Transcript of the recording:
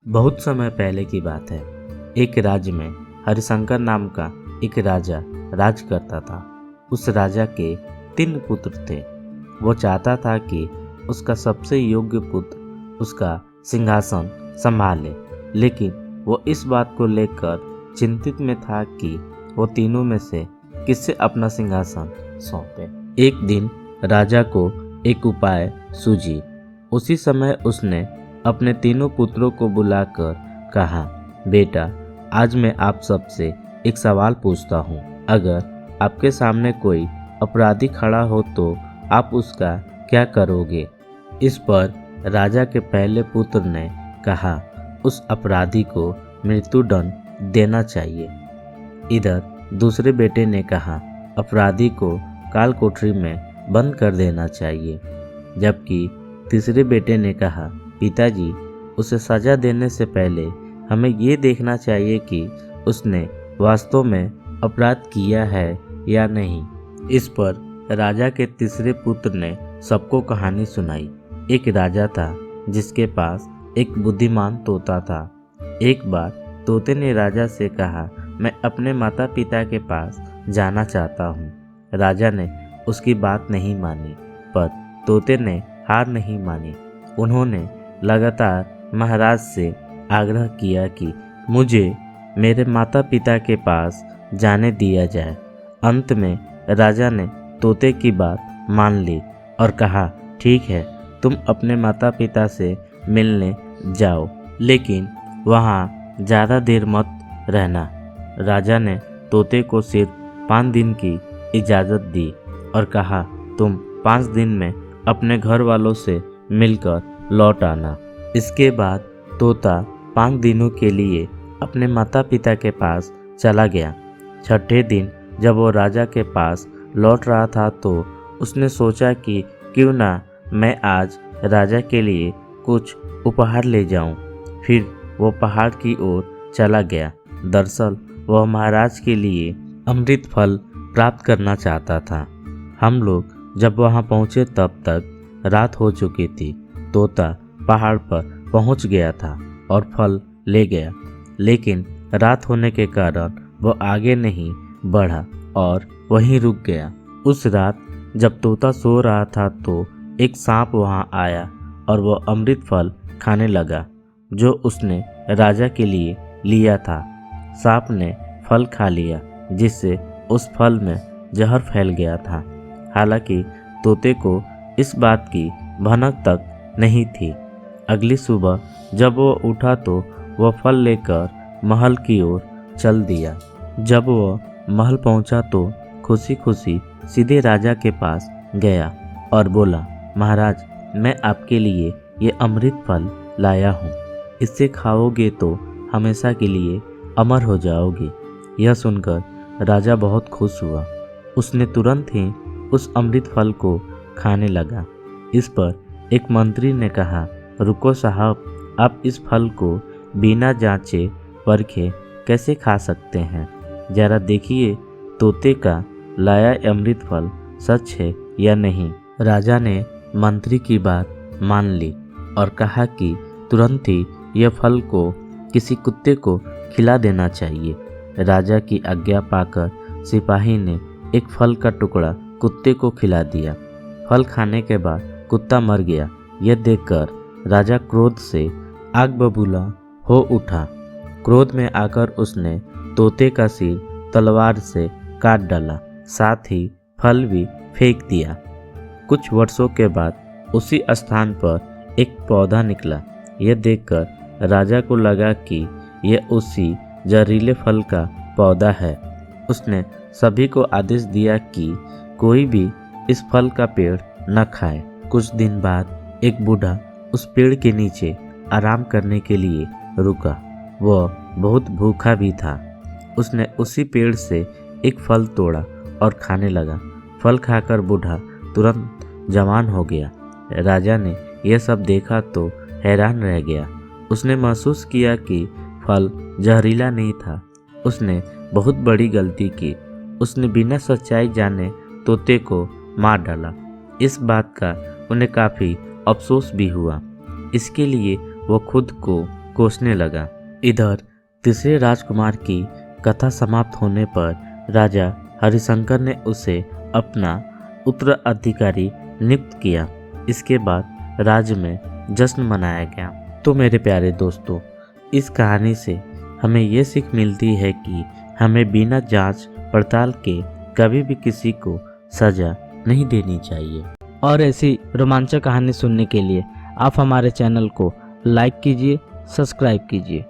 बहुत समय पहले की बात है। एक राज्य में हरिशंकर नाम का एक राजा राज करता था। उस राजा के 3 पुत्र थे। वो चाहता था कि उसका सबसे योग्य पुत्र उसका सिंहासन संभाले, लेकिन वो इस बात को लेकर चिंतित में था कि वो तीनों में से किससे अपना सिंहासन सौंपे। एक दिन राजा को एक उपाय सूझी। उसी समय उसने अपने तीनों पुत्रों को बुलाकर कहा, बेटा, आज मैं आप सबसे एक सवाल पूछता हूँ। अगर आपके सामने कोई अपराधी खड़ा हो तो आप उसका क्या करोगे? इस पर राजा के पहले पुत्र ने कहा, उस अपराधी को मृत्युदंड देना चाहिए। इधर दूसरे बेटे ने कहा, अपराधी को काल कोठरी में बंद कर देना चाहिए। जबकि तीसरे बेटे ने कहा, पिताजी, उसे सजा देने से पहले हमें ये देखना चाहिए कि उसने वास्तव में अपराध किया है या नहीं। इस पर राजा के तीसरे पुत्र ने सबको कहानी सुनाई। एक राजा था जिसके पास एक बुद्धिमान तोता था। एक बार तोते ने राजा से कहा, मैं अपने माता पिता के पास जाना चाहता हूँ। राजा ने उसकी बात नहीं मानी, पर तोते ने हार नहीं मानी। उन्होंने लगातार महाराज से आग्रह किया कि मुझे मेरे माता पिता के पास जाने दिया जाए। अंत में राजा ने तोते की बात मान ली और कहा, ठीक है, तुम अपने माता पिता से मिलने जाओ, लेकिन वहाँ ज़्यादा देर मत रहना। राजा ने तोते को सिर्फ 5 दिन की इजाज़त दी और कहा, तुम 5 दिन में अपने घर वालों से मिलकर लौट आना। इसके बाद तोता 5 दिनों के लिए अपने माता पिता के पास चला गया। छठे दिन जब वो राजा के पास लौट रहा था तो उसने सोचा कि क्यों ना मैं आज राजा के लिए कुछ उपहार ले जाऊं। फिर वो पहाड़ की ओर चला गया। दरअसल वह महाराज के लिए अमृत फल प्राप्त करना चाहता था। हम लोग जब वहां पहुंचे तब तक रात हो चुकी थी। तोता पहाड़ पर पहुंच गया था और फल ले गया, लेकिन रात होने के कारण वह आगे नहीं बढ़ा और वहीं रुक गया। उस रात जब तोता सो रहा था तो एक सांप वहां आया और वह अमृत फल खाने लगा जो उसने राजा के लिए लिया था। सांप ने फल खा लिया, जिससे उस फल में जहर फैल गया था। हालांकि तोते को इस बात की भनक तक नहीं थी। अगली सुबह जब वो उठा तो वह फल लेकर महल की ओर चल दिया। जब वह महल पहुंचा तो खुशी खुशी सीधे राजा के पास गया और बोला, महाराज, मैं आपके लिए ये अमृत फल लाया हूँ। इससे खाओगे तो हमेशा के लिए अमर हो जाओगे। यह सुनकर राजा बहुत खुश हुआ। उसने तुरंत ही उस अमृत फल को खाने लगा। इस पर एक मंत्री ने कहा, रुको साहब, आप इस फल को बिना जांचे परखे कैसे खा सकते हैं? जरा देखिए तोते का लाया अमृत फल सच है या नहीं। राजा ने मंत्री की बात मान ली और कहा कि तुरंत ही यह फल को किसी कुत्ते को खिला देना चाहिए। राजा की आज्ञा पाकर सिपाही ने एक फल का टुकड़ा कुत्ते को खिला दिया। फल खाने के बाद कुत्ता मर गया। यह देखकर राजा क्रोध से आग बबूला हो उठा। क्रोध में आकर उसने तोते का सिर तलवार से काट डाला, साथ ही फल भी फेंक दिया। कुछ वर्षों के बाद उसी स्थान पर एक पौधा निकला। यह देखकर राजा को लगा कि यह उसी जहरीले फल का पौधा है। उसने सभी को आदेश दिया कि कोई भी इस फल का पेड़ न खाए। कुछ दिन बाद एक बूढ़ा उस पेड़ के नीचे आराम करने के लिए रुका। वह बहुत भूखा भी था। उसने उसी पेड़ से एक फल तोड़ा और खाने लगा। फल खाकर बूढ़ा तुरंत जवान हो गया। राजा ने यह सब देखा तो हैरान रह गया। उसने महसूस किया कि फल जहरीला नहीं था। उसने बहुत बड़ी गलती की। उसने बिना सच्चाई जाने तोते को मार डाला। इस बात का उन्हें काफ़ी अफसोस भी हुआ। इसके लिए वो खुद को कोसने लगा। इधर तीसरे राजकुमार की कथा समाप्त होने पर राजा हरिशंकर ने उसे अपना उत्तराधिकारी नियुक्त किया। इसके बाद राज्य में जश्न मनाया गया। तो मेरे प्यारे दोस्तों, इस कहानी से हमें ये सीख मिलती है कि हमें बिना जांच पड़ताल के कभी भी किसी को सजा नहीं देनी चाहिए। और ऐसी रोमांचक कहानी सुनने के लिए आप हमारे चैनल को लाइक कीजिए, सब्सक्राइब कीजिए।